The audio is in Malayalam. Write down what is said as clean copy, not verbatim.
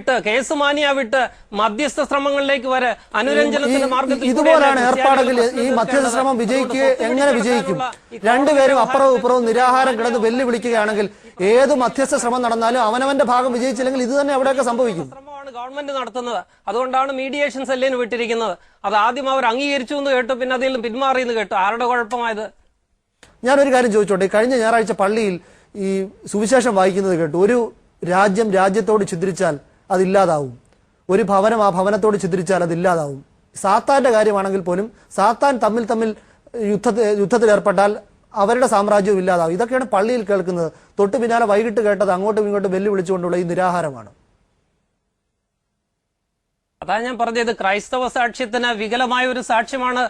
കേസ് മാനിയ വിട്ട് മധ്യസ്ഥ ശ്രമങ്ങളിലേക്ക് വരെ അനുരഞ്ജനത്തിന്റെ മാർഗത്തിൽ ഇതുപോലാണ് ഏർപ്പാടെങ്കിൽ ഈ മധ്യസ്ഥ ശ്രമം എങ്ങനെ വിജയിക്കും? രണ്ടുപേരും അപ്പുറവും ഇപ്പുറവും നിരാഹാരം കിടന്ന് വെല്ലുവിളിക്കുകയാണെങ്കിൽ ഏത് മധ്യസ്ഥ ശ്രമം നടന്നാലും അവനവന്റെ ഭാഗം വിജയിച്ചില്ലെങ്കിൽ ഇത് തന്നെ അവിടെയൊക്കെ സംഭവിക്കും. ഗവൺമെന്റ് നടത്തുന്നത്. അതുകൊണ്ടാണ് മീഡിയേഷൻ സെല്ലിന് വിട്ടിരിക്കുന്നത്. അത് ആദ്യം അവർ അംഗീകരിച്ചു എന്ന് കേട്ടു, പിന്നെ അതിൽ നിന്ന് പിന്മാറിയെന്ന് കേട്ടു. ആരുടെ കുഴപ്പമായത്? ഞാനൊരു കാര്യം ചോദിച്ചോട്ടെ. കഴിഞ്ഞ ഞായറാഴ്ച പള്ളിയിൽ ഈ സുവിശേഷം വായിക്കുന്നത് കേട്ടു. ഒരു രാജ്യം രാജ്യത്തോട് ഛിദ്രിച്ചാൽ അതില്ലാതാവും, ഒരു ഭവനം ആ ഭവനത്തോട് ഛിദ്രിച്ചാൽ അതില്ലാതാവും. സാത്താന്റെ കാര്യമാണെങ്കിൽ പോലും സാത്താൻ തമ്മിൽ യുദ്ധത്തിൽ ഏർപ്പെട്ടാൽ അവരുടെ സാമ്രാജ്യവും ഇല്ലാതാവും. ഇതൊക്കെയാണ് പള്ളിയിൽ കേൾക്കുന്നത്. തൊട്ടു പിന്നാലെ വൈകിട്ട് കേട്ടത് അങ്ങോട്ടും ഇങ്ങോട്ടും വെല്ലുവിളിച്ചുകൊണ്ടുള്ള ഈ നിരാഹാരമാണ്. അതാ ഞാൻ പറഞ്ഞത്, ക്രൈസ്തവ സാക്ഷ്യത്തിന് വികലമായ ഒരു സാക്ഷ്യമാണ്